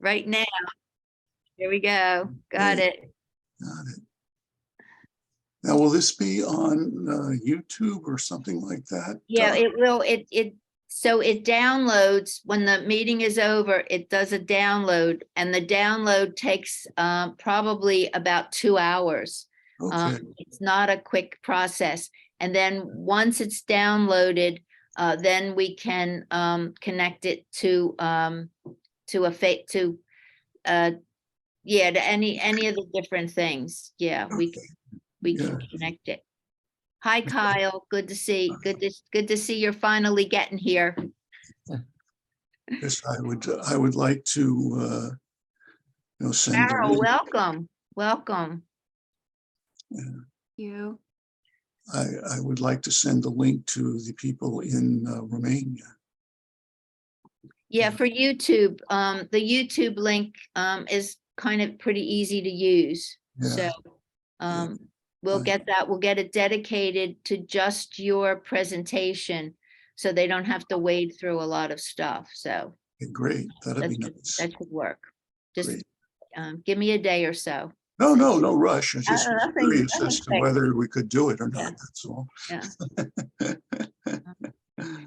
right now. There we go. Got Hey, it. got it. Now, will this be on YouTube or something like that? Yeah, it will. So it downloads when the meeting is over, it does a download, and the download takes probably about 2 hours. Okay, It's not a quick process. And then once it's downloaded, then we can connect it to to any of the different things. Yeah, we yeah, can connect it. Hi, Kyle. Good to see you're finally getting here. yes, I would like to, send the Carol, link. welcome. Welcome. Yeah. You. I would like to send the link to the people in Romania. Yeah, for YouTube, the YouTube link is kind of pretty easy to use. Yeah, So we'll Right. get it dedicated to just your presentation, so they don't have to wade through a lot of stuff. So Okay, great, that'd be nice. that should work. Just Great. give me a day or so. No rush. I just was Nothing- curious nothing as to quick. whether we could do it or Yeah. not, that's all. Yeah.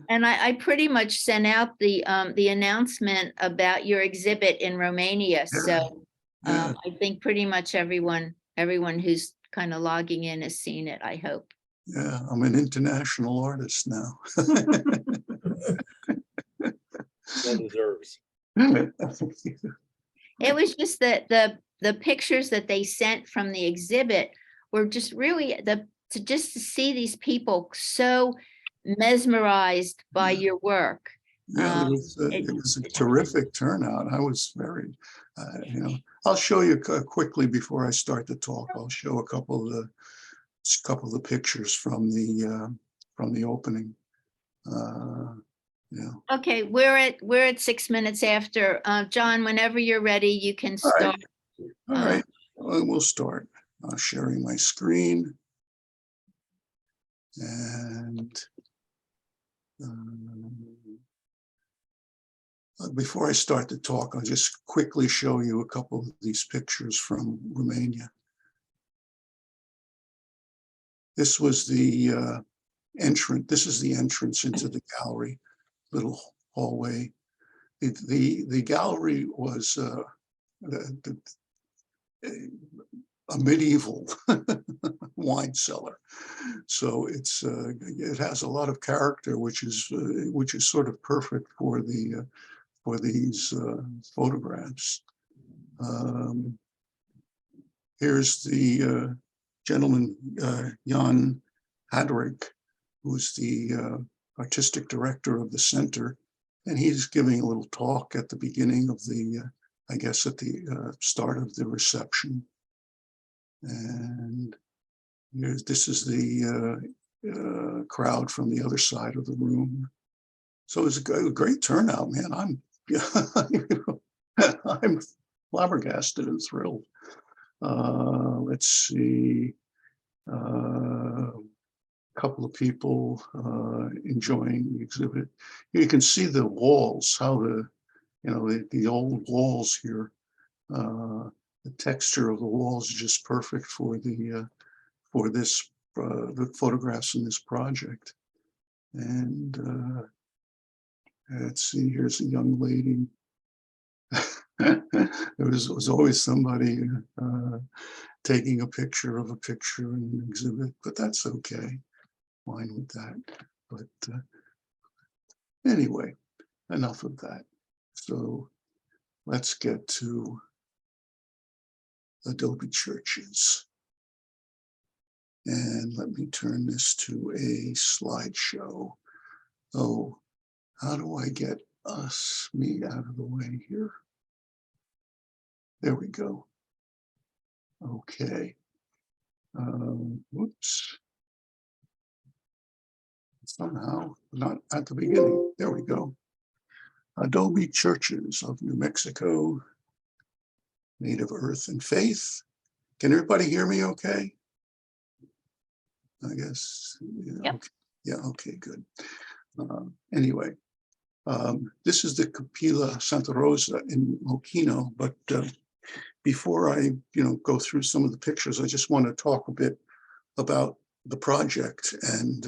And I pretty much sent out the announcement about your exhibit in Romania. So Yeah. I think pretty much everyone who's kind of logging in has seen it, I hope. Yeah, I'm an international artist now. Well deserves. It was just that the pictures that they sent from the exhibit were just really to see these people so mesmerized by your work. Yeah, it was a terrific turnout. I was very, I'll show you quickly before I start to talk. I'll show a couple of the pictures from the opening. Yeah. Okay, we're at 6 minutes after. John, whenever you're ready, you can All right. start. All right, we'll start sharing my screen. And before I start to talk, I'll just quickly show you a couple of these pictures from Romania. This was the entrance. This is the entrance into the gallery, little hallway. The gallery was a medieval wine cellar, so it has a lot of character, which is sort of perfect for these photographs. Here's the gentleman, Jan Hadrick, who's the artistic director of the center, and he's giving a little talk at the beginning of I guess at the start of the reception. And this is the crowd from the other side of the room. So it's a great turnout, man. I'm flabbergasted and thrilled. Let's see, a couple of people enjoying the exhibit. You can see the walls, how the old walls here. The texture of the walls is just perfect for the photographs in this project. And let's see, here's a young lady. There was always somebody taking a picture of a picture in an exhibit, but that's okay. Fine with that. But anyway, enough of that. So let's get to Adobe Churches. And let me turn this to a slideshow. Oh, how do I get me out of the way here? There we go. Okay. Whoops. Somehow, not at the beginning. There we go. Adobe Churches of New Mexico, made of earth and faith. Can everybody hear me okay? I guess, yeah, Yep. okay. Yeah, okay, good. Anyway, This is the Capilla Santa Rosa in Mochino, but before I go through some of the pictures, I just want to talk a bit about the project and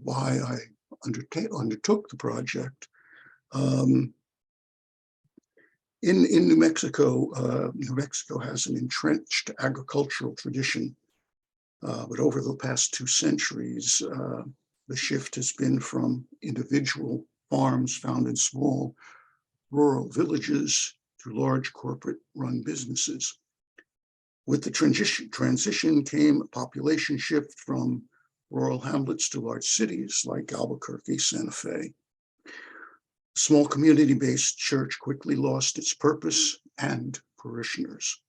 why I undertook the project. In New Mexico, New Mexico has an entrenched agricultural tradition, but over the past 2 centuries, the shift has been from individual farms found in small rural villages to large corporate-run businesses. With the transition came a population shift from rural hamlets to large cities like Albuquerque, Santa Fe. Small community-based church quickly lost its purpose and parishioners.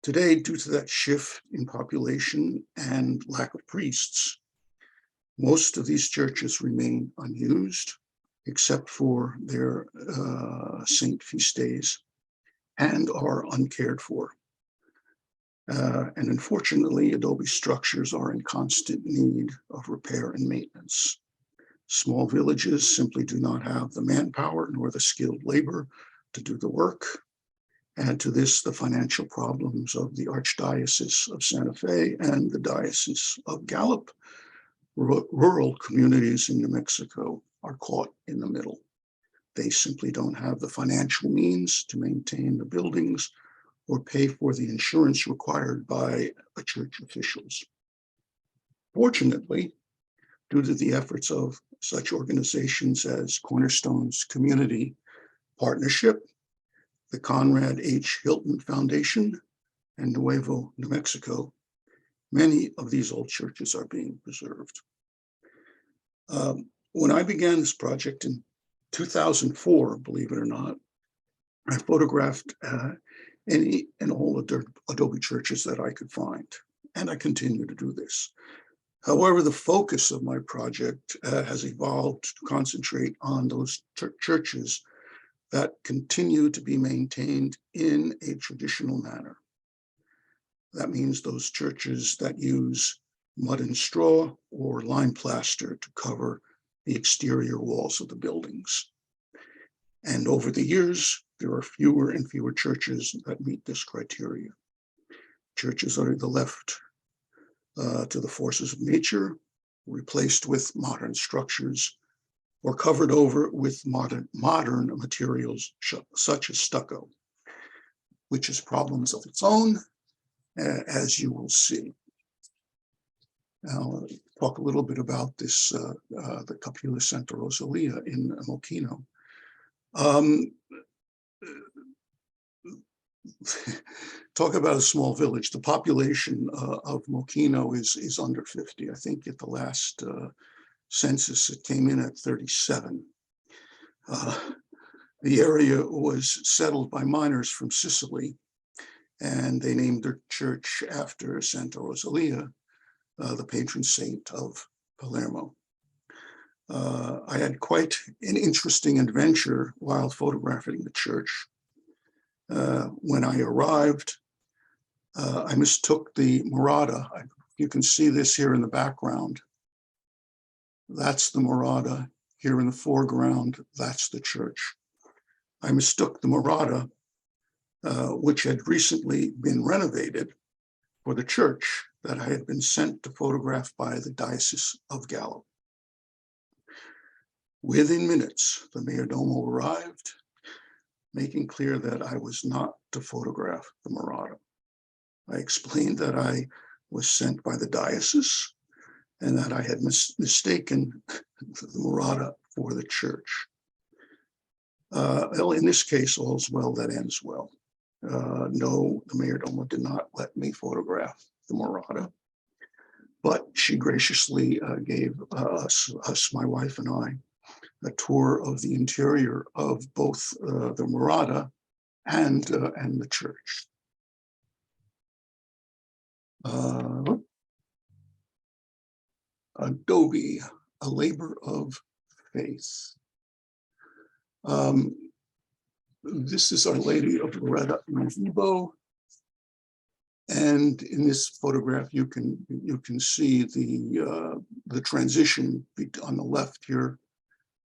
Today, due to that shift in population and lack of priests, most of these churches remain unused, except for their saint feast days, and are uncared for. And unfortunately, Adobe structures are in constant need of repair and maintenance. Small villages simply do not have the manpower nor the skilled labor to do the work. Add to this the financial problems of the Archdiocese of Santa Fe and the Diocese of Gallup. Rural communities in New Mexico are caught in the middle. They simply don't have the financial means to maintain the buildings or pay for the insurance required by church officials. Fortunately, due to the efforts of such organizations as Cornerstone's Community Partnership, the Conrad H. Hilton Foundation, and Nuevo New Mexico, many of these old churches are being preserved. When I began this project in 2004, believe it or not, I photographed any and all Adobe churches that I could find, and I continue to do this. However, the focus of my project has evolved to concentrate on those churches that continue to be maintained in a traditional manner. That means those churches that use mud and straw or lime plaster to cover the exterior walls of the buildings. And over the years, there are fewer and fewer churches that meet this criteria. Churches are either left to the forces of nature, replaced with modern structures, or covered over with modern materials such as stucco, which has problems of its own, as you will see. Now, I'll talk a little bit about this, the Capilla Santa Rosalia in Mochino. Talk about a small village. The population of Mochino is under 50. I think at the last census, it came in at 37. The area was settled by miners from Sicily, and they named their church after Santa Rosalia, the patron saint of Palermo. I had quite an interesting adventure while photographing the church. When I arrived, I mistook the Murata. You can see this here in the background. That's the Murata. Here in the foreground, that's the church. I mistook the Murata, which had recently been renovated, for the church that I had been sent to photograph by the Diocese of Gallup. Within minutes, the mayordomo arrived, making clear that I was not to photograph the Murata. I explained that I was sent by the diocese and that I had mistaken the Murata for the church. Well, in this case, all's well that ends well. No, the mayordomo did not let me photograph the Murata, but she graciously gave us, my wife and I, a tour of the interior of both the Murata and the church. Adobe, a labor of faith. This is Our Lady of Loretta in Vivo. And in this photograph, you can see the transition on the left here.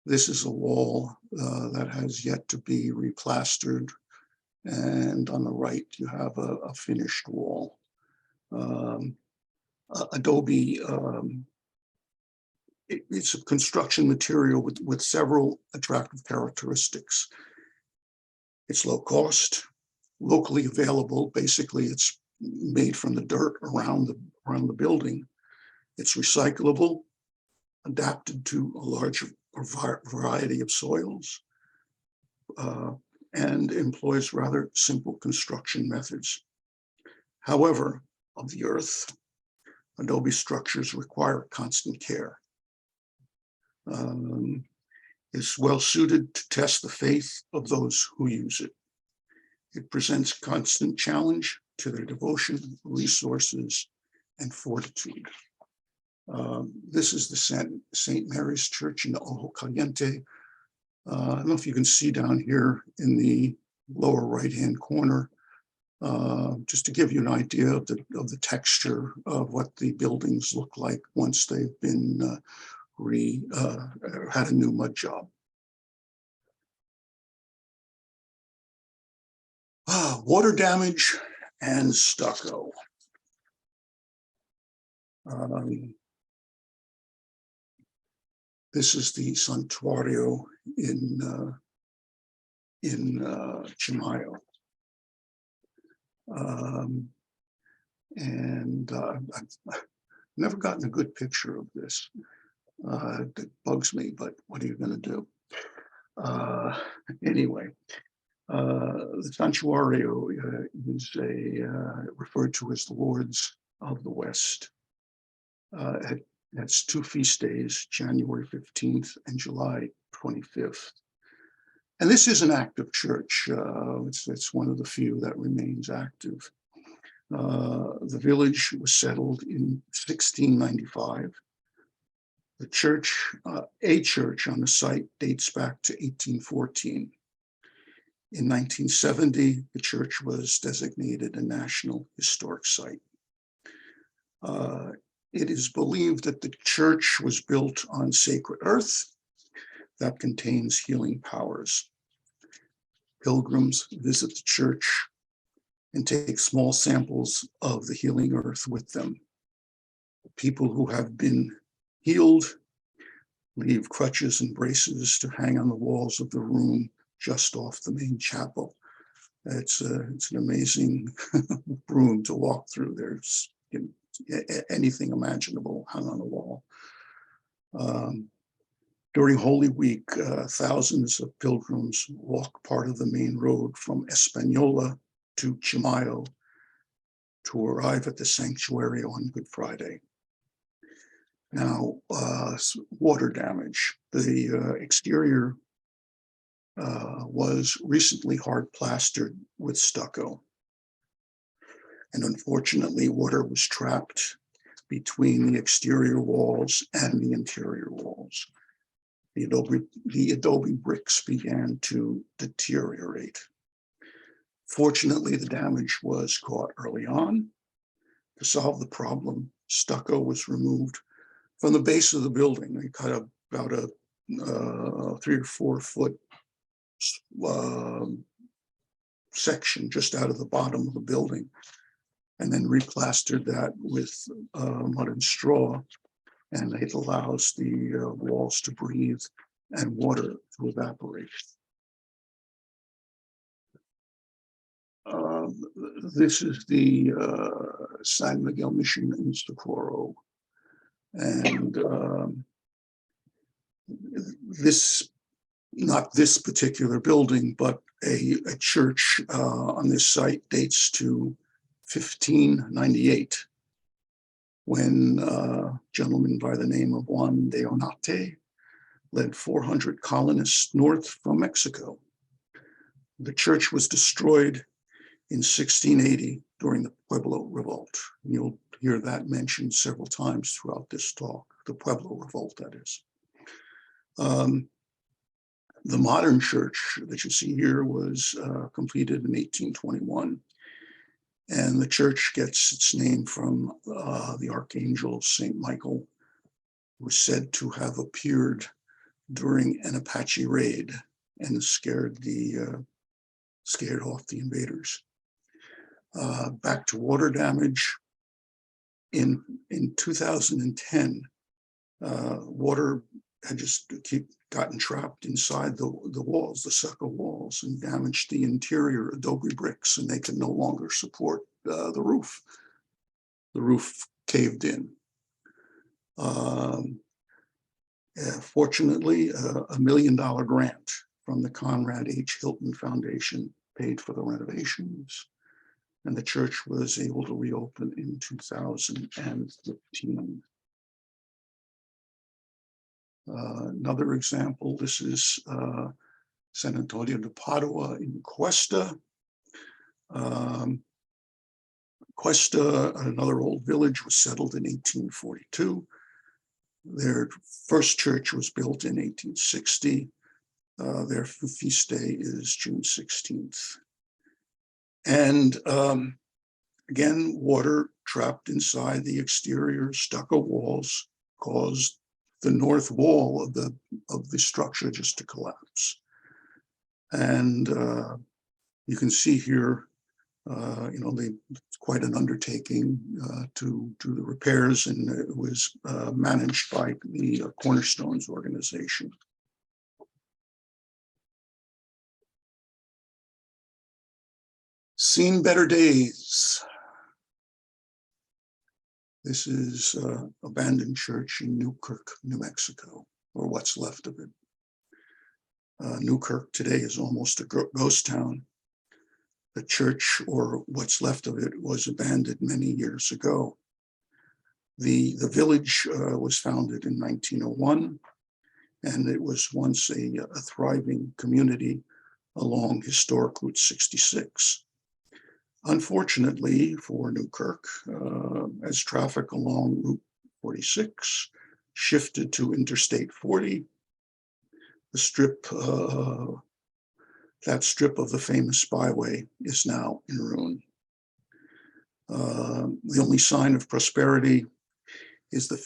This is a wall that has yet to be replastered, and on the right you have a finished wall. Adobe, it's a construction material with several attractive characteristics. It's low cost, locally available. Basically, it's made from the dirt around the building. It's recyclable, adapted to a large variety of soils, and employs rather simple construction methods. However, of the earth, Adobe structures require constant care. It's well suited to test the faith of those who use it. It presents constant challenge to their devotion, resources, and fortitude. This is the St. Mary's Church in Ojo Caliente. I don't know if you can see down here in the lower right-hand corner, just to give you an idea of the texture of what the buildings look like once they've been had a new mud job. Water damage and stucco. This is the Santuario in Chimayo. And I've never gotten a good picture of this. It bugs me, but what are you going to do? Anyway, the Santuario is referred to as the Lords of the West. That's two feast days, January 15th and July 25th. And this is an active church. It's one of the few that remains active. The village was settled in 1695. The church, a church on the site, dates back to 1814. In 1970, the church was designated a National Historic Site. It is believed that the church was built on sacred earth that contains healing powers. Pilgrims visit the church and take small samples of the healing earth with them. People who have been healed leave crutches and braces to hang on the walls of the room just off the main chapel. It's an amazing room to walk through. There's anything imaginable hung on the wall. During Holy Week, thousands of pilgrims walk part of the main road from Española to Chimayo to arrive at the sanctuary on Good Friday. Now, water damage. The exterior was recently hard plastered with stucco. And unfortunately, water was trapped between the exterior walls and the interior walls. The Adobe bricks began to deteriorate. Fortunately, the damage was caught early on. To solve the problem, stucco was removed from the base of the building. They cut about a 3 or 4 foot section just out of the bottom of the building, and then replastered that with mud and straw, and it allows the walls to breathe and water to evaporate. This is the San Miguel Mission in Socorro, and not this particular building, but a church on this site dates to 1598, when a gentleman by the name of Juan de Onate led 400 colonists north from Mexico. The church was destroyed in 1680 during the Pueblo Revolt. And you'll hear that mentioned several times throughout this talk, the Pueblo Revolt, that is. The modern church that you see here was completed in 1821. And the church gets its name from the Archangel Saint Michael, who was said to have appeared during an Apache raid and scared off the invaders. Back to water damage. In 2010, water had just gotten trapped inside the walls, the sucker walls, and damaged the interior Adobe bricks, and they could no longer support the roof. The roof caved in. Fortunately, $1 million grant from the Conrad H. Hilton Foundation paid for the renovations, and the church was able to reopen in 2015. Another example, this is San Antonio de Padua in Cuesta. Cuesta, another old village, was settled in 1842. Their first church was built in 1860. Their feast day is June 16th. And again, water trapped inside the exterior stucco walls caused the north wall of the structure just to collapse. And you can see here, it's quite an undertaking to do the repairs, and it was managed by the Cornerstones organization. Seen better days. This is abandoned church in Newkirk, New Mexico, or what's left of it. Newkirk today is almost a ghost town. The church, or what's left of it, was abandoned many years ago. The village was founded in 1901, and it was once a thriving community along historic Route 66. Unfortunately for Newkirk, as traffic along Route 46 shifted to Interstate 40, the strip, that strip of the famous byway is now in ruin. The only sign of prosperity is the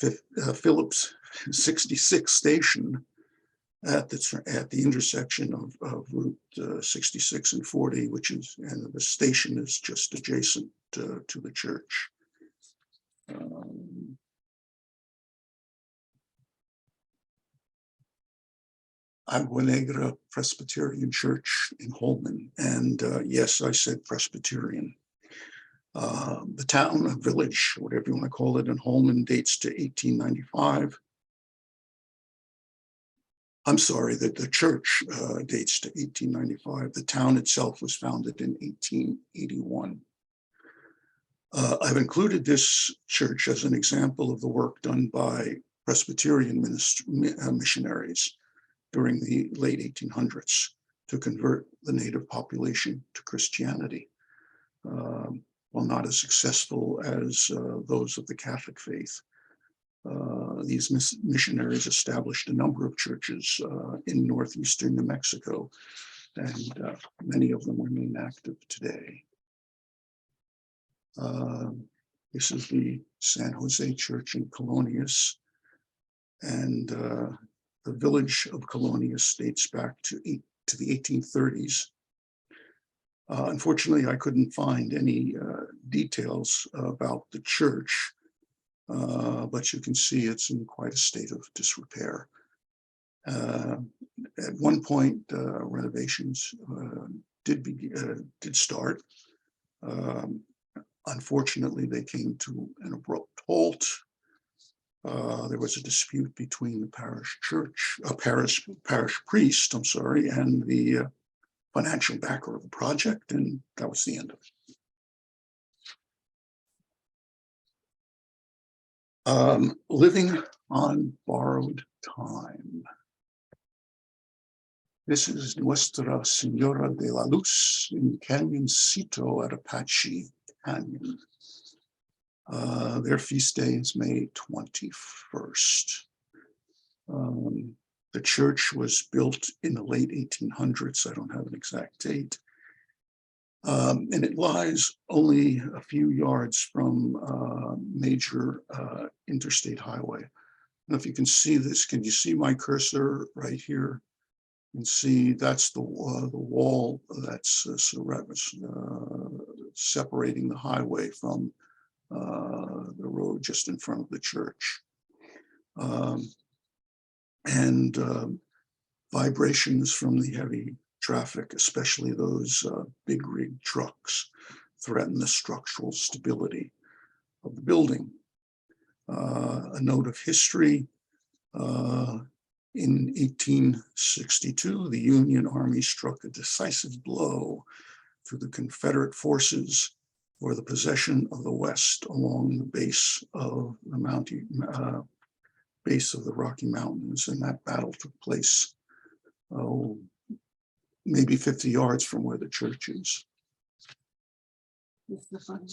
Phillips 66 station at the intersection of Route 66 and 40, and the station is just adjacent to the church. Agua Negra Presbyterian Church in Holman, and yes, I said Presbyterian. The town, a village, whatever you want to call it, in Holman dates to 1895. I'm sorry, that the church dates to 1895. The town itself was founded in 1881. I've included this church as an example of the work done by Presbyterian missionaries during the late 1800s to convert the native population to Christianity. While not as successful as those of the Catholic faith, these missionaries established a number of churches in northeastern New Mexico, and many of them remain active today. This is the San Jose Church in Colonias, and the village of Colonias dates back to the 1830s. Unfortunately, I couldn't find any details about the church, but you can see it's in quite a state of disrepair. At one point, renovations did start. Unfortunately, they came to an abrupt halt. There was a dispute between the parish priest, and the financial backer of the project, and that was the end of it. Living on borrowed time. This is Nuestra Señora de la Luz in Canyoncito at Apache Canyon. Their feast day is May 21st. The church was built in the late 1800s. I don't have an exact date. And it lies only a few yards from major interstate highway. And if you can see this, can you see my cursor right here? You can see that's the wall that's separating the highway from the road just in front of the church. And vibrations from the heavy traffic, especially those big rig trucks, threaten the structural stability of the building. A note of history, in 1862, the Union Army struck a decisive blow through the Confederate forces for the possession of the West along the base of the base of the Rocky Mountains, and that battle took place maybe 50 yards from where the church is. Is the front,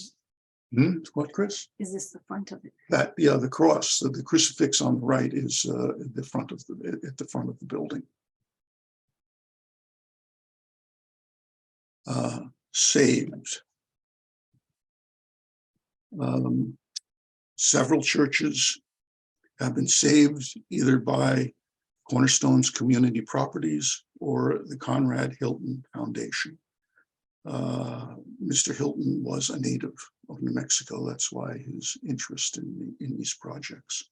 What, Chris? is this the front of it? That, yeah, the cross, the crucifix on the right is at the front of the building. Saved. Several churches have been saved either by Cornerstone's community properties or the Conrad Hilton Foundation. Mr. Hilton was a native of New Mexico. That's why his interest in these projects.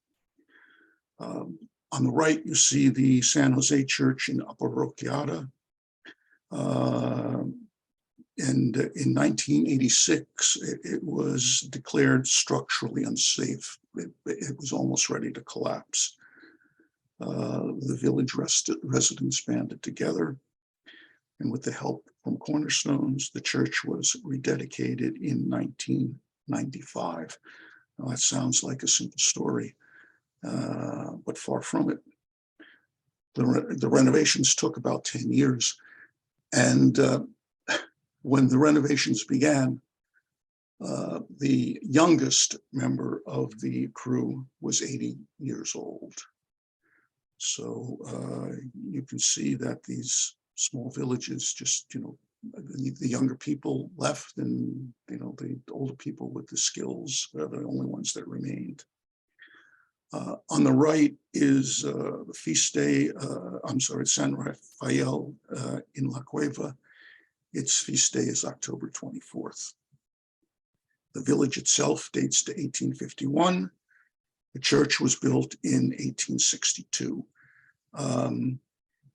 On the right, you see the San Jose Church in Upper Roqueada. And in 1986, it was declared structurally unsafe. It was almost ready to collapse. The village residents banded together, and with the help from Cornerstones, the church was rededicated in 1995. Now, that sounds like a simple story, but far from it. The renovations took about 10 years, and when the renovations began, the youngest member of the crew was 80 years old. So you can see that these small villages just, the younger people left, and, the older people with the skills are the only ones that remained. On the right is the feast day, San Rafael in La Cueva. Its feast day is October 24th. The village itself dates to 1851. The church was built in 1862.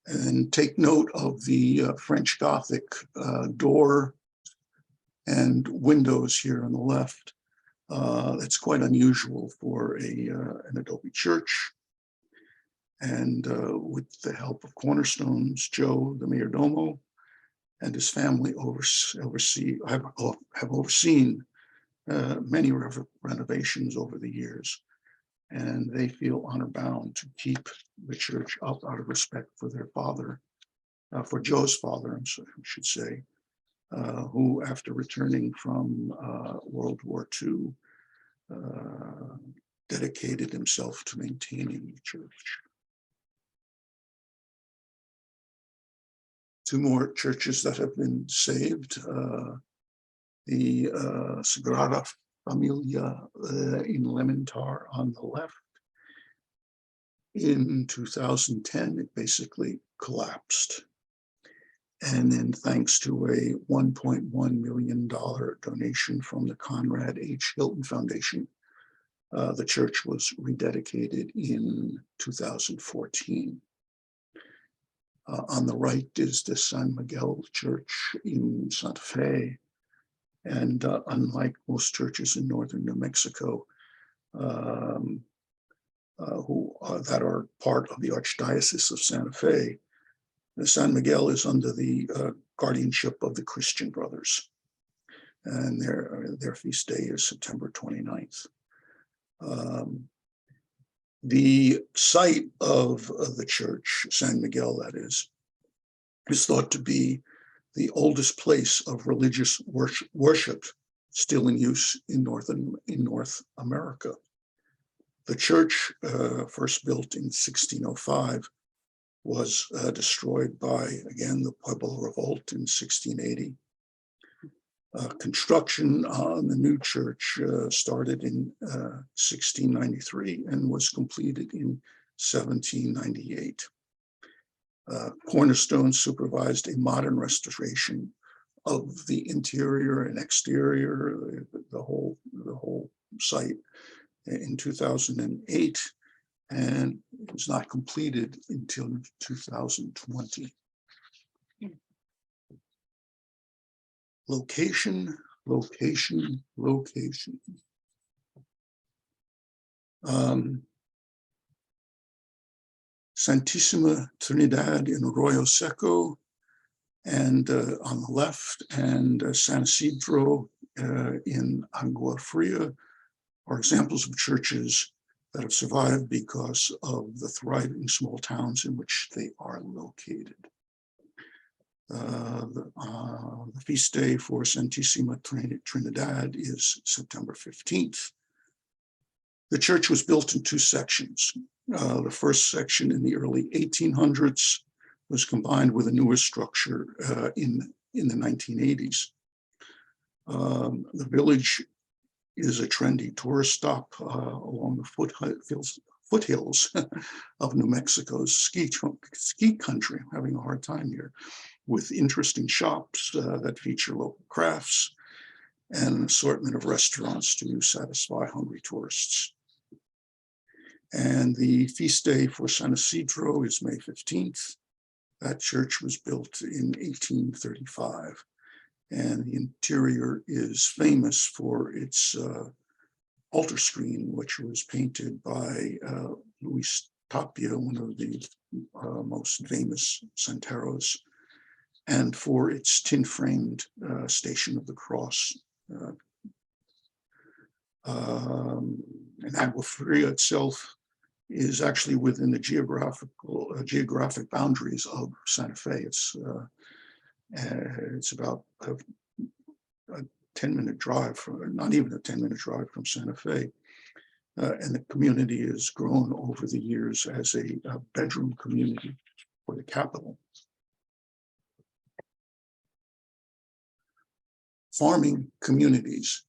And take note of the French Gothic door and windows here on the left. That's quite unusual for an Adobe church. And with the help of Cornerstones, Joe, the mayordomo, and his family have overseen many renovations over the years, and they feel honor bound to keep the church up out of respect for their father, for Joe's father, I should say, who, after returning from World War II, dedicated himself to maintaining the church. Two more churches that have been saved. The Sagrada Familia in Lementar on the left. In 2010, it basically collapsed. And then thanks to a $1.1 million donation from the Conrad H. Hilton Foundation, the church was rededicated in 2014. On the right is the San Miguel Church in Santa Fe. And unlike most churches in northern New Mexico, that are part of the Archdiocese of Santa Fe, the San Miguel is under the guardianship of the Christian Brothers. And their feast day is September 29th. The site of the church, San Miguel, that is thought to be the oldest place of religious worship still in use in North America. The church, first built in 1605, was destroyed by, again, the Pueblo Revolt in 1680. Construction on the new church started in 1693 and was completed in 1798. Cornerstone supervised a modern restoration of the interior and exterior, the whole site in 2008, and it was not completed until 2020. Location. Santissima Trinidad in Arroyo Seco, and on the left, and San Isidro in Agua Fria are examples of churches that have survived because of the thriving small towns in which they are located. The feast day for Santissima Trinidad is September 15th. The church was built in two sections. The first section in the early 1800s was combined with a newer structure in the 1980s. The village is a trendy tourist stop along the foothills of New Mexico's ski country. I'm having a hard time here, with interesting shops that feature local crafts and an assortment of restaurants to satisfy hungry tourists. And the feast day for San Isidro is May 15th. That church was built in 1835, and the interior is famous for its altar screen, which was painted by Luis Tapia, one of the most famous santeros, and for its tin-framed Station of the Cross. And Agua Fria itself is actually within the geographic boundaries of Santa Fe. It's about a 10-minute drive, not even a 10-minute drive from Santa Fe. And the community has grown over the years as a bedroom community for the capital. Farming communities.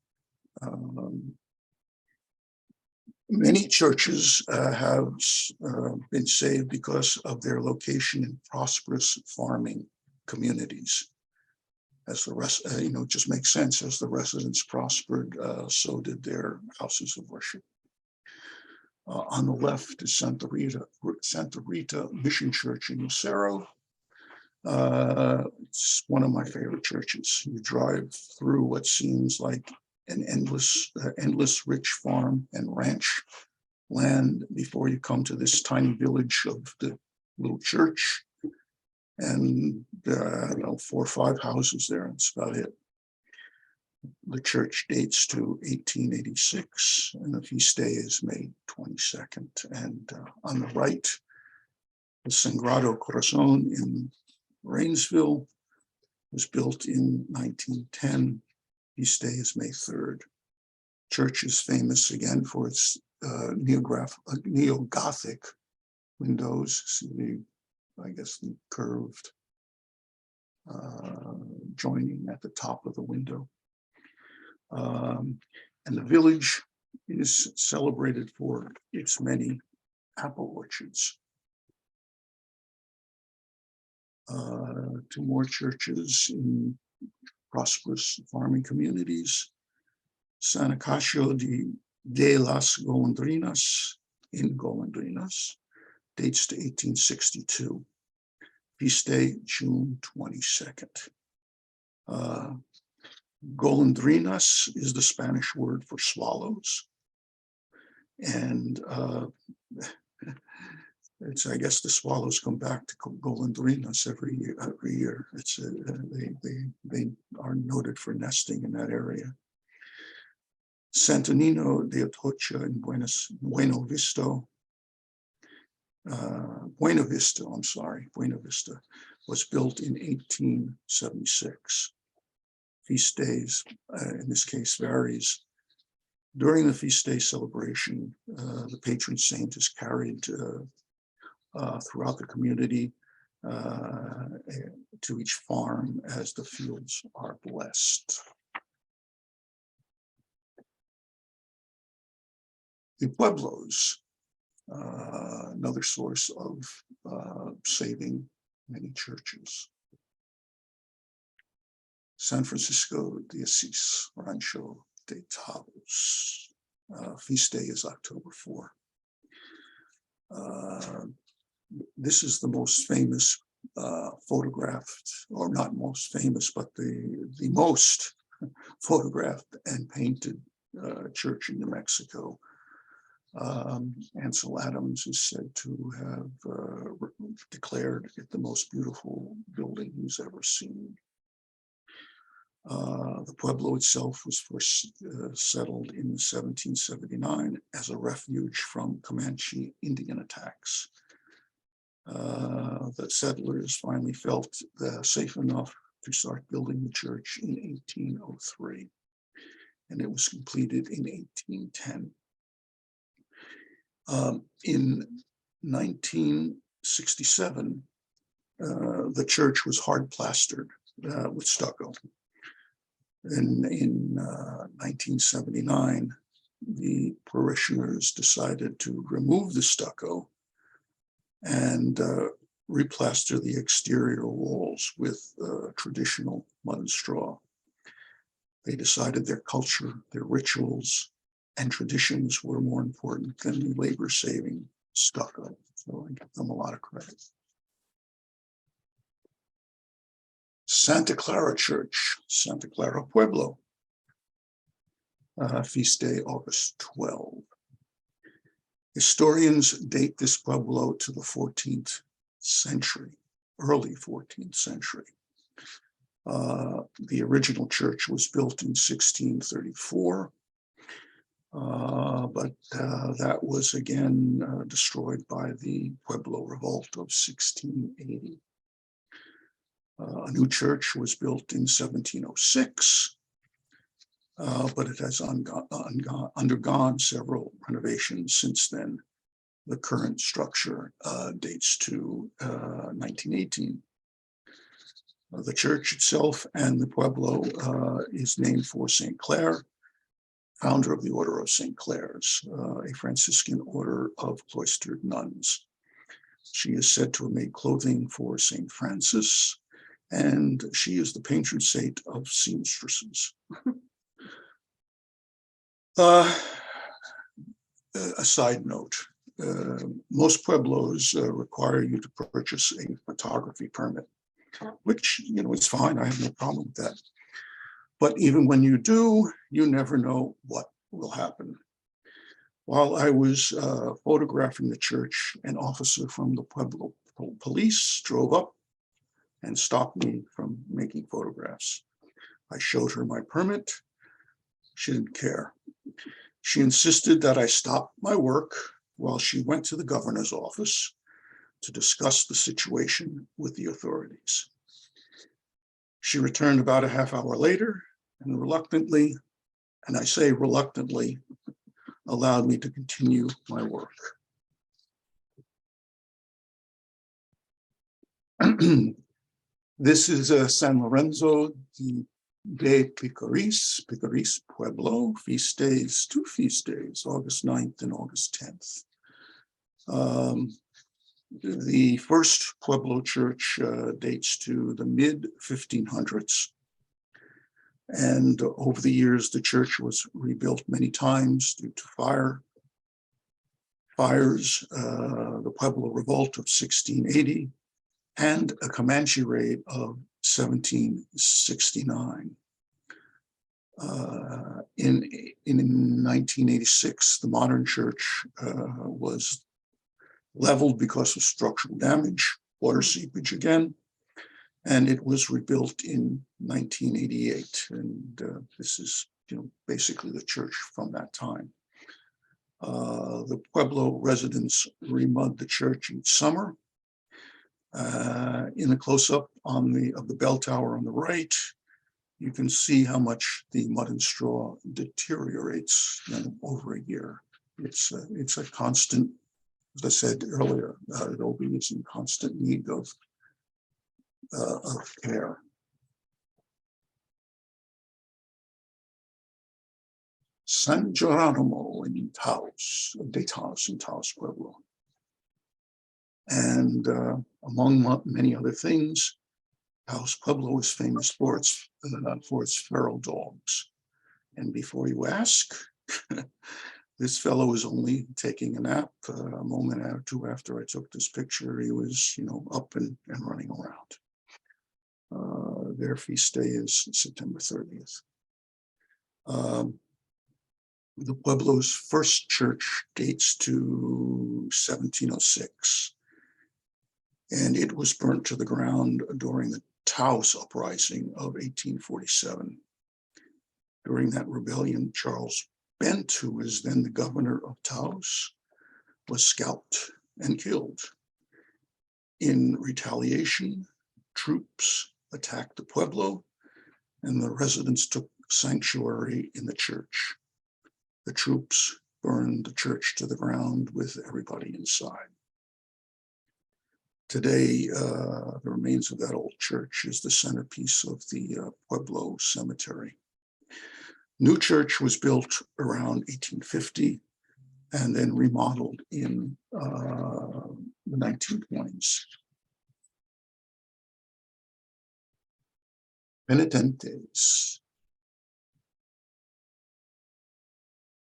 Many churches have been saved because of their location in prosperous farming communities. As the rest, it just makes sense. As the residents prospered, so did their houses of worship. On the left is Santa Rita Mission Church in Lucero. It's one of my favorite churches. You drive through what seems like an endless rich farm and ranch land before you come to this tiny village of the little church, and 4 or 5 houses there. That's about it. The church dates to 1886, and the feast day is May 22nd. And on the right, the Sagrado Corazon in Rainsville was built in 1910. Feast day is May 3rd. Church is famous again for its neo-Gothic windows. See the curved joining at the top of the window. And the village is celebrated for its many apple orchards. 2 more churches in prosperous farming communities. San Acacio de las Golondrinas in Golondrinas dates to 1862. Feast day, June 22nd. Golondrinas is the Spanish word for swallows. And I guess the swallows come back to Golondrinas every year. They are noted for nesting in that area. Santonino de Atocha in Buena Vista was built in 1876. Feast days, in this case, varies. During the feast day celebration, the patron saint is carried throughout the community to each farm as the fields are blessed. The pueblos, another source of saving many churches. San Francisco de Asís, Rancho de Taos. Feast day is October 4. This is the most famous photographed, or not most famous, but the most photographed and painted church in New Mexico. Ansel Adams is said to have declared it the most beautiful building he's ever seen. The pueblo itself was first settled in 1779 as a refuge from Comanche Indian attacks. The settlers finally felt safe enough to start building the church in 1803, and it was completed in 1810. In 1967, the church was hard plastered with stucco. And in 1979, the parishioners decided to remove the stucco and replaster the exterior walls with traditional mud and straw. They decided their culture, their rituals, and traditions were more important than the labor-saving stucco. So I give them a lot of credit. Santa Clara Church, Santa Clara Pueblo. Feast day, August 12. Historians date this pueblo to the 14th century, early 14th century. The original church was built in 1634, but that was again destroyed by the Pueblo Revolt of 1680. A new church was built in 1706, but it has undergone several renovations since then. The current structure dates to 1918. The church itself and the pueblo is named for St. Clare, founder of the Order of St. Clare's, a Franciscan order of cloistered nuns. She is said to have made clothing for St. Francis, and she is the patron saint of seamstresses. A side note, most pueblos require you to purchase a photography permit, which, it's fine. I have no problem with that. But even when you do, you never know what will happen. While I was photographing the church, an officer from the Pueblo police drove up and stopped me from making photographs. I showed her my permit. She didn't care. She insisted that I stop my work while she went to the governor's office to discuss the situation with the authorities. She returned about a half hour later and reluctantly, and I say reluctantly, allowed me to continue my work. This is San Lorenzo de Picoris Pueblo, feast days, 2 feast days, August 9th and August 10th. The first Pueblo church dates to the mid-1500s. And over the years, the church was rebuilt many times due to fires, the Pueblo Revolt of 1680, and a Comanche raid of 1769. In 1986, the modern church was leveled because of structural damage, water seepage again, and it was rebuilt in 1988. And this is, basically the church from that time. The Pueblo residents remud the church each summer. In a close-up of the bell tower on the right, you can see how much the mud and straw deteriorates over a year. It's a constant, as I said earlier, Adobe is in constant need of care. San Geronimo in Taos, de Taos in Taos Pueblo. And among many other things, Taos Pueblo is famous for its feral dogs. And before you ask, this fellow was only taking a nap. A moment or two after I took this picture, he was, up and running around. Their feast day is September 30th. The Pueblo's first church dates to 1706, and it was burnt to the ground during the Taos uprising of 1847. During that rebellion, Charles Bent, who was then the governor of Taos, was scalped and killed. In retaliation, troops attacked the Pueblo, and the residents took sanctuary in the church. The troops burned the church to the ground with everybody inside. Today, the remains of that old church is the centerpiece of the Pueblo Cemetery. New church was built around 1850 and then remodeled in the 1920s. Penitentes.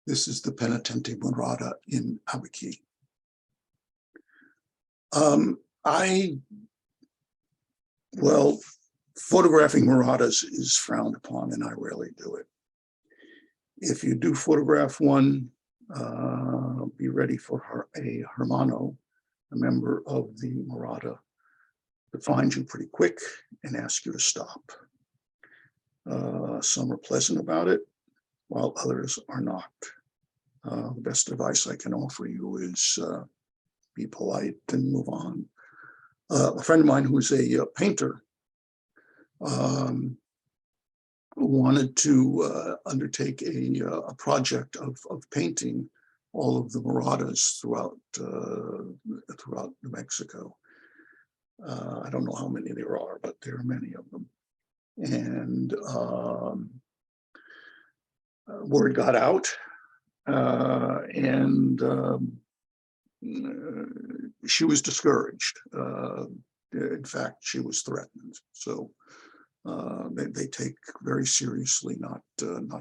This is the Penitente Morada in Abiqui. Photographing moradas is frowned upon, and I rarely do it. If you do photograph one, be ready for a hermano, a member of the morada, to find you pretty quick and ask you to stop. Some are pleasant about it, while others are not. The best advice I can offer you is be polite and move on. A friend of mine who's a painter wanted to undertake a project of painting all of the moradas throughout New Mexico. I don't know how many there are, but there are many of them. And word got out, and she was discouraged. In fact, she was threatened. So they take very seriously not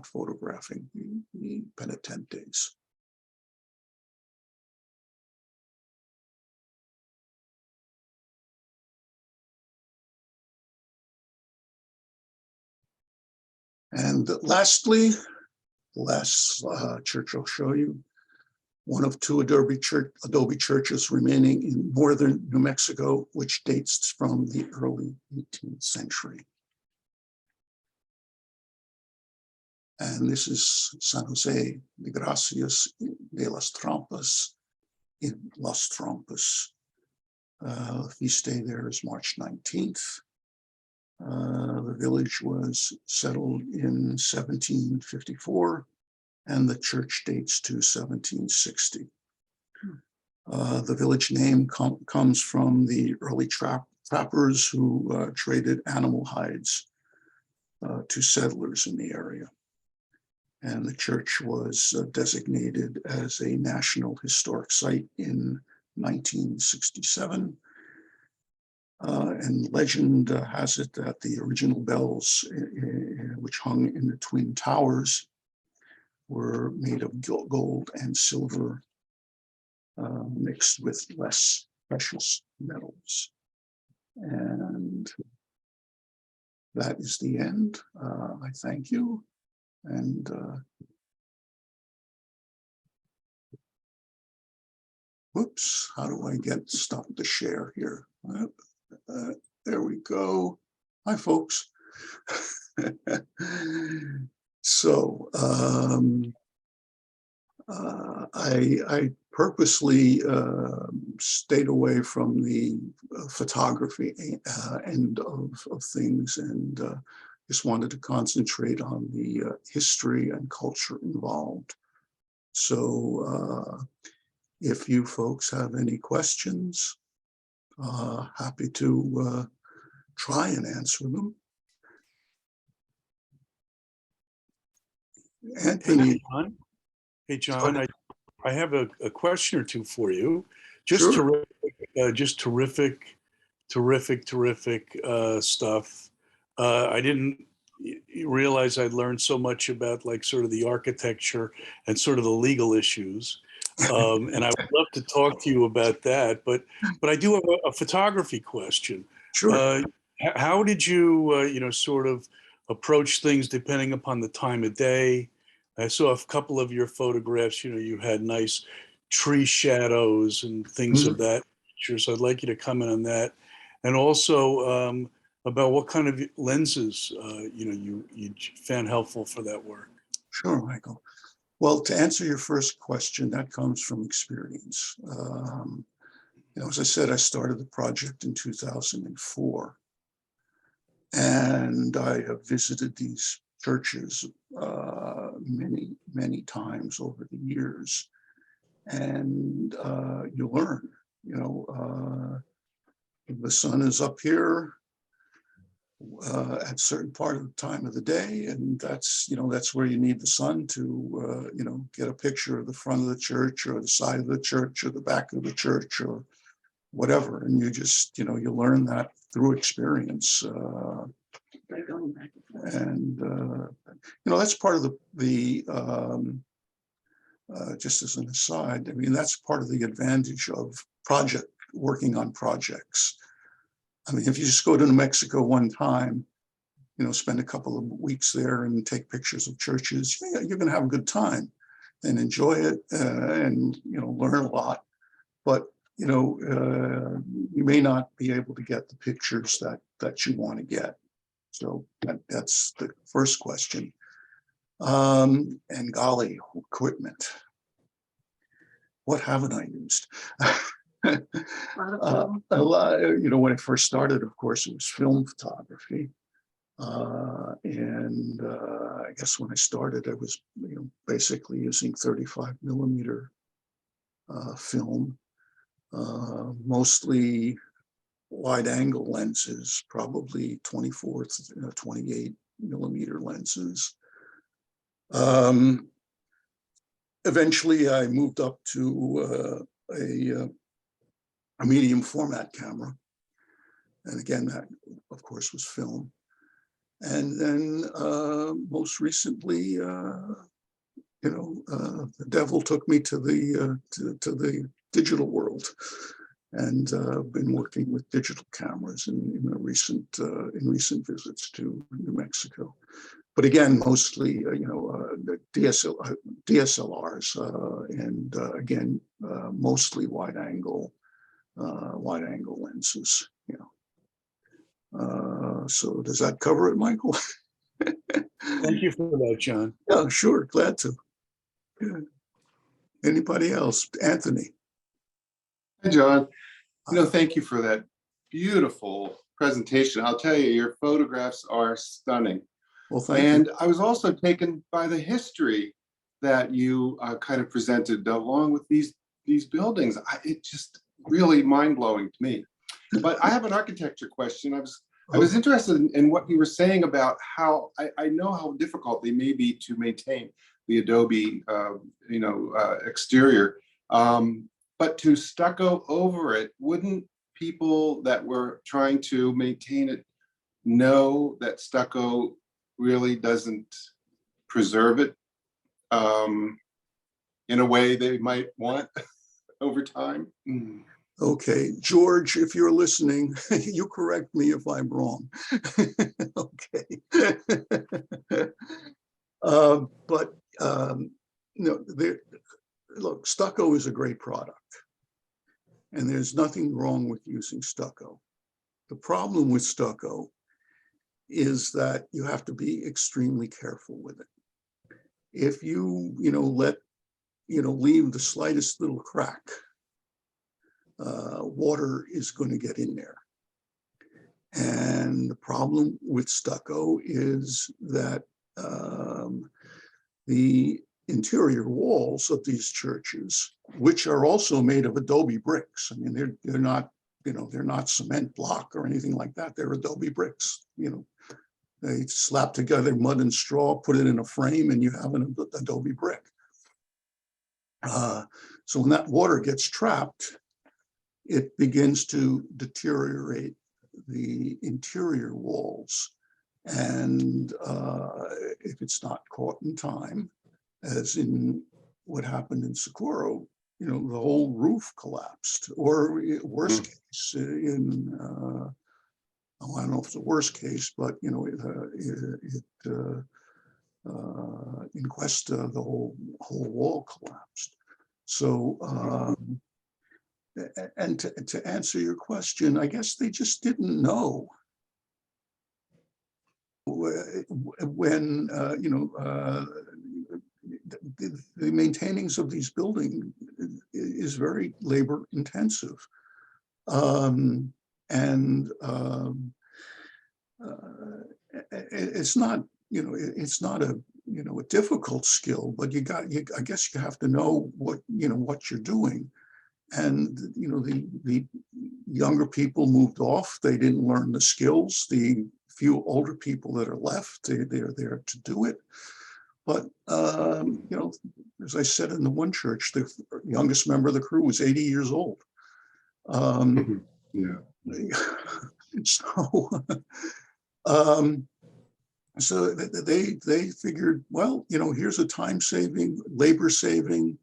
photographing the penitentes. And lastly, the last church I'll show you, one of two Adobe churches remaining in northern New Mexico, which dates from the early 18th century. And this is San Jose de Gracias de las Trampas in Las Trampas. Feast day there is March 19th. The village was settled in 1754, and the church dates to 1760. The village name comes from the early trappers who traded animal hides to settlers in the area. And the church was designated as a National Historic Site in 1967. And legend has it that the original bells, which hung in the twin towers, were made of gold and silver mixed with less precious metals. And that is the end. I thank you. And whoops, how do I stop the share here? There we go. Hi, folks. So I purposely stayed away from the photography end of things, and just wanted to concentrate on the history and culture involved. So if you folks have any questions, happy to try and answer them. Anthony, Hey, John, I have a question or two for you. Sure. Just terrific stuff. I didn't realize I'd learned so much about like sort of the architecture and sort of the legal issues. And I would love to talk to you about that, but I do have a photography question. sure. How did you, sort of approach things depending upon the time of day? I saw a couple of your photographs, you had nice tree shadows and things of that nature. So I'd like you to comment on that. And also about what kind of lenses, you found helpful for that work. Sure, Michael. Well, to answer your first question, that comes from experience. As I said, I started the project in 2004. And I have visited these churches many times over the years. And you learn, the sun is up here at certain part of the time of the day, and that's where you need the sun to get a picture of the front of the church or the side of the church or the back of the church or whatever. And you just you learn that through experience. And that's part of the just as an aside, I mean, that's part of the advantage of working on projects. I mean, if you just go to New Mexico one time, spend a couple of weeks there and take pictures of churches, you're going to have a good time and enjoy it and, learn a lot. But, you may not be able to get the pictures that you want to get. So that's the first question. And golly, equipment. What haven't I used? A lot, when I first started, of course, it was film photography. And I guess when I started, I was basically using 35 millimeter film, mostly wide angle lenses, probably 24, 28 millimeter lenses. Eventually, I moved up to a medium format camera. And again, that, of course, was film. And then most recently, the devil took me to the digital world. And been working with digital cameras in recent visits to New Mexico, but again, mostly DSLRs, and again, mostly wide angle lenses. So does that cover it, Michael? Thank you for that, John. Yeah, sure, glad to. Yeah. Anybody else? Anthony. Hi, John. Thank you for that beautiful presentation. I'll tell you, your photographs are stunning. Well, thank you. And I was also taken by the history that you kind of presented along with these buildings. It's just really mind-blowing to me. But I have an architecture question. I was interested in what you were saying about how I know how difficult they may be to maintain the Adobe, exterior. But to stucco over it, wouldn't people that were trying to maintain it know that stucco really doesn't preserve it in a way they might want over time? Okay, George, if you're listening, you correct me if I'm wrong. Okay. Look, stucco is a great product, and there's nothing wrong with using stucco. The problem with stucco is that you have to be extremely careful with it. If you, leave the slightest little crack, water is going to get in there. And the problem with stucco is that the interior walls of these churches, which are also made of Adobe bricks. I mean, they're not cement block or anything like that. They're Adobe bricks, They slap together mud and straw, put it in a frame, and you have an adobe brick. So when that water gets trapped, it begins to deteriorate the interior walls. And if it's not caught in time, as in what happened in Socorro, the whole roof collapsed. Or worst case, in I don't know if it's a worst case, but in Cuesta, the whole wall collapsed. So, and to answer your question, I guess they just didn't know when the maintenance of these buildings is very labor intensive. It's not, it's not a difficult skill, but I guess you have to know what you're doing. And the younger people moved off. They didn't learn the skills. The few older people that are left, they're there to do it. But as I said in the one church, the youngest member of the crew was 80 years old. Yeah. So they figured, well, here's a time-saving, labor-saving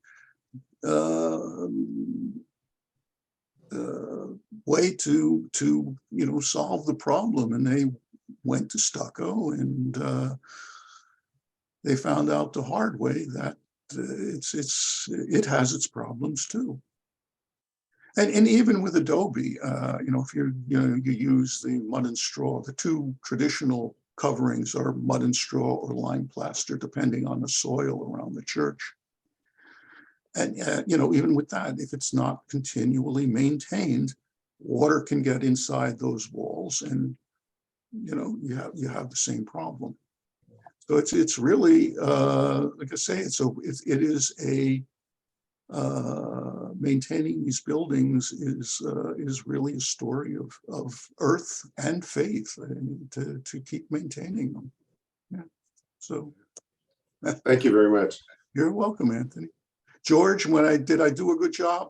way to solve the problem, and they went to stucco, and they found out the hard way that it has its problems too. And even with Adobe, if you use the mud and straw, the two traditional coverings are mud and straw or lime plaster, depending on the soil around the church. And even with that, if it's not continually maintained, water can get inside those walls, and you have the same problem. So it's really like I say, it is a maintaining these buildings is really a story of earth and faith, and to keep maintaining them. Yeah. So Thank you very much. you're welcome, Anthony. George, did I do a good job?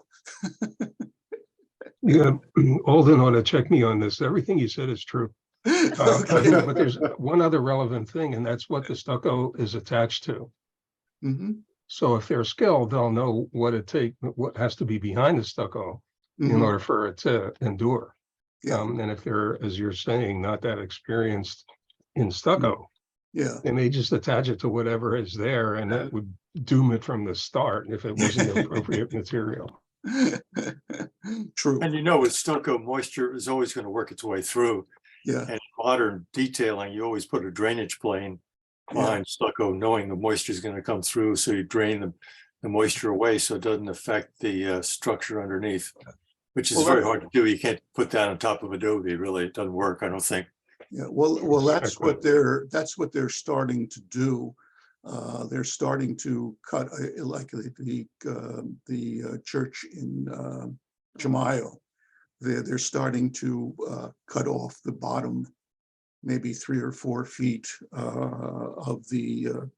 Yeah, Alden ought to check me on this. Everything you said is true. But there's one other relevant thing, and that's what the stucco is attached to. Mm-hmm. So if they're skilled, they'll know what has to be behind the stucco in order for it to endure. Yeah. And if they're, as you're saying, not that experienced in stucco, Yeah. they may just attach it to whatever is there, and that would doom it from the start if it wasn't the appropriate material. True. And with stucco, moisture is always going to work its way through. Yeah. And modern detailing, you always put a drainage plane behind stucco, knowing the moisture is going to come through. So you drain the moisture away so it doesn't affect the structure underneath, which is very hard to do. You can't put that on top of Adobe. Really, it doesn't work, I don't think. Yeah. Well, that's what they're starting to do. They're starting to cut like the church in Chamayo. They're starting to cut off the bottom, maybe 3 or 4 feet of the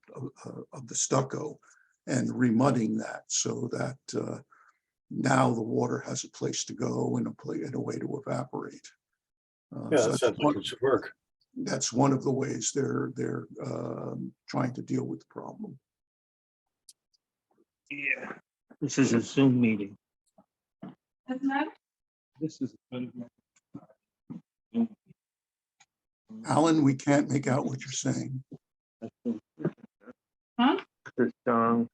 stucco, and remudding that so that now the water has a place to go and a way to evaporate. Yeah, So that sounds like it should work. that's one of the ways they're trying to deal with the problem. Yeah, this is a Zoom meeting. This is. Alan, we can't make out what you're saying. Huh? This song.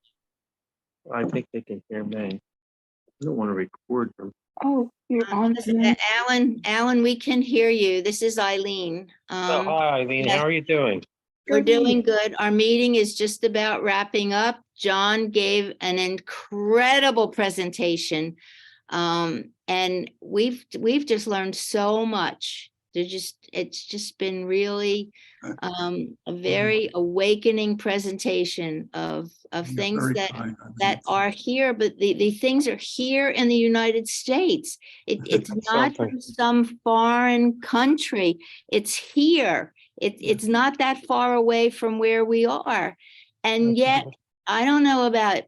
I think they can hear me. I don't want to record them. Oh, you're on Zoom. Alan, we can hear you. This is Eileen. Oh, hi, Eileen. yeah. How are you doing? We're doing good. Our meeting is just about wrapping up. John gave an incredible presentation. And we've just learned so much. It's just been really a very awakening presentation of things that are here, but the things are here in the United States. It's not from some foreign country. It's here It's not that far away from where we are. And yet, I don't know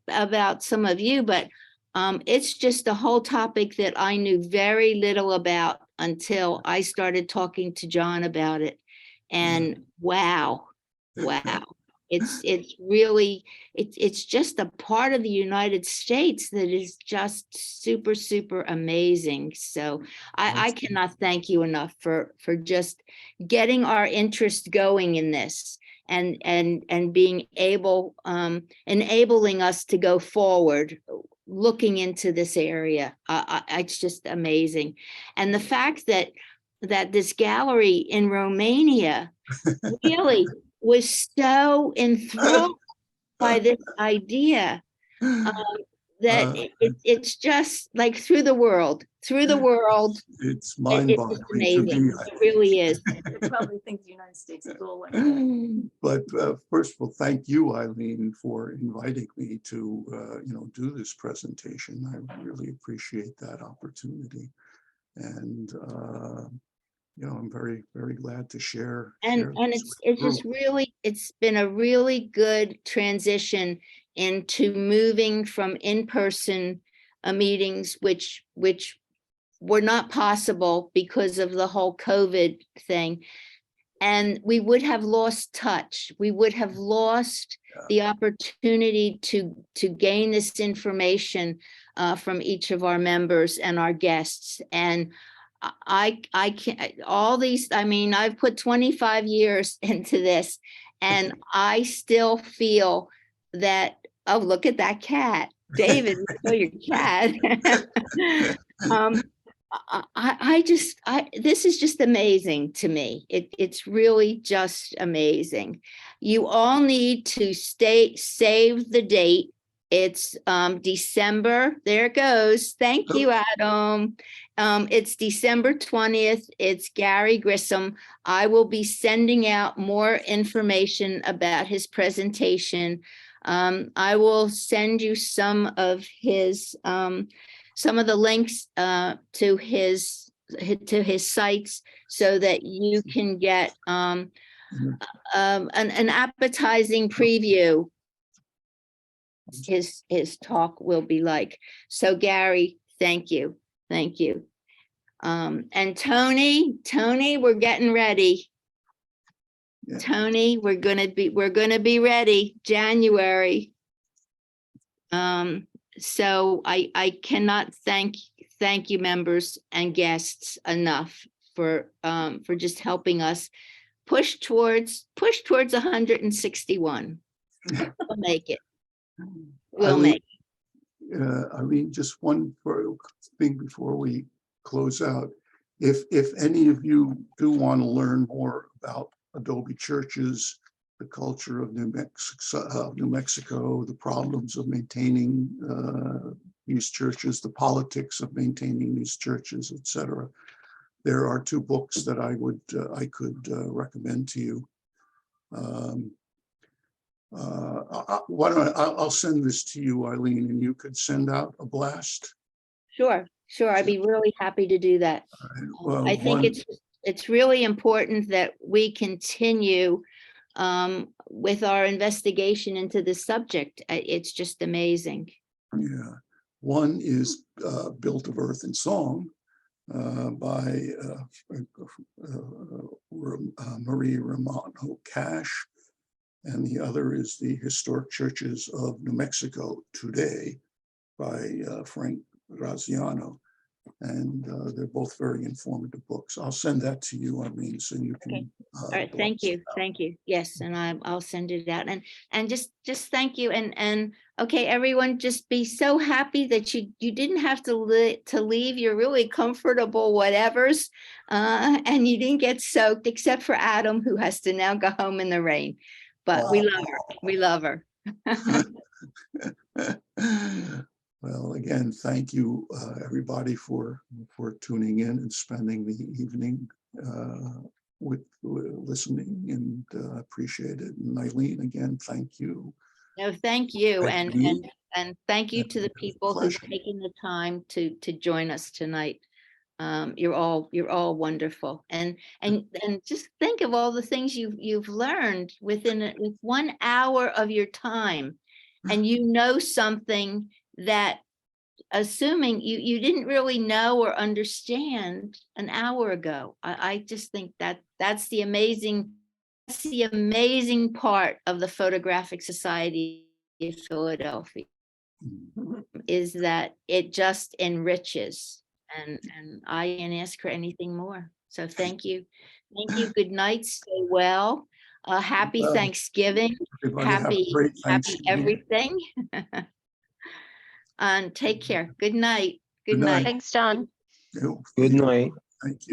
about some of you, but it's just a whole topic that I knew very little about until I started talking to John about it. And wow, it's really, it's just a part of the United States that is just super, super amazing. So I cannot thank you enough for just getting our interest going in this and being able, enabling us to go forward, looking into this area. It's just amazing. And the fact that this gallery in Romania really was so enthralled by this idea that it's just like through the world. It's It's mind-boggling to amazing. me. It really is. Probably think the United States is all like But first of all, thank you, Eileen, for inviting me to, do this presentation. I really appreciate that opportunity. And, I'm very, very glad to share. And this with it's the just group. really, it's been a really good transition into moving from in-person meetings, which were not possible because of the whole COVID thing. And we would have lost touch. We would have lost the opportunity to gain this information from each of our members and our guests. And I can't, all these, I mean, I've put 25 years into this and I still feel that, oh, look at that cat. David, show your cat. This is just amazing to me. It's really just amazing. You all need to save the date. It's December. There it goes. Thank you, Adam. It's December 20th. It's Gary Grissom. I will be sending out more information about his presentation. I will send you some of the links to his sites so that you can get an appetizing preview. His talk will be like. So Gary, thank you. And Tony, we're getting ready. Yeah. Tony, we're gonna be ready January. So I cannot thank you members and guests enough for just helping us push towards 161. We'll make it. We'll make it. Eileen, just one thing before we close out. If any of you do want to learn more about Adobe churches, the culture of New Mexico, the problems of maintaining these churches, the politics of maintaining these churches, etc., there are two books that I could recommend to you. I'll send this to you, Eileen, and you could send out a blast. Sure. I'd be really happy to do that. Well, I think it's really important that we continue with our investigation into this subject. It's just amazing. Yeah, one is Built of Earth and Song by Marie Romano Cash, and the other is The Historic Churches of New Mexico Today by Frank Graziano. And they're both very informative books. I'll send that to you, Eileen, so you can. Okay. All right, thank you. Yes, and I'll send it out. And just thank you. And okay, everyone, just be so happy that you didn't have to leave your really comfortable whatevers, and you didn't get soaked, except for Adam, who has to now go home in the rain. But we love her. Well, again, thank you, everybody, for tuning in and spending the evening with listening, and appreciate it. And Eileen, again, thank you. No, thank you, Thank you. and thank you to the people who've Pleasure. taken the time to join us tonight. You're all wonderful. And just think of all the things you've learned with 1 hour of your time. And you know something that, assuming you didn't really know or understand an hour ago. I just think that's the amazing part of the Photographic Society of Philadelphia, is that it just enriches, and I can't ask for anything more. So thank you. Good night, stay well. Happy Well, Thanksgiving, Everybody have a great happy Thanksgiving. everything. And take care. Good night. Good night. Thanks, John. You know, Good night. Thank you.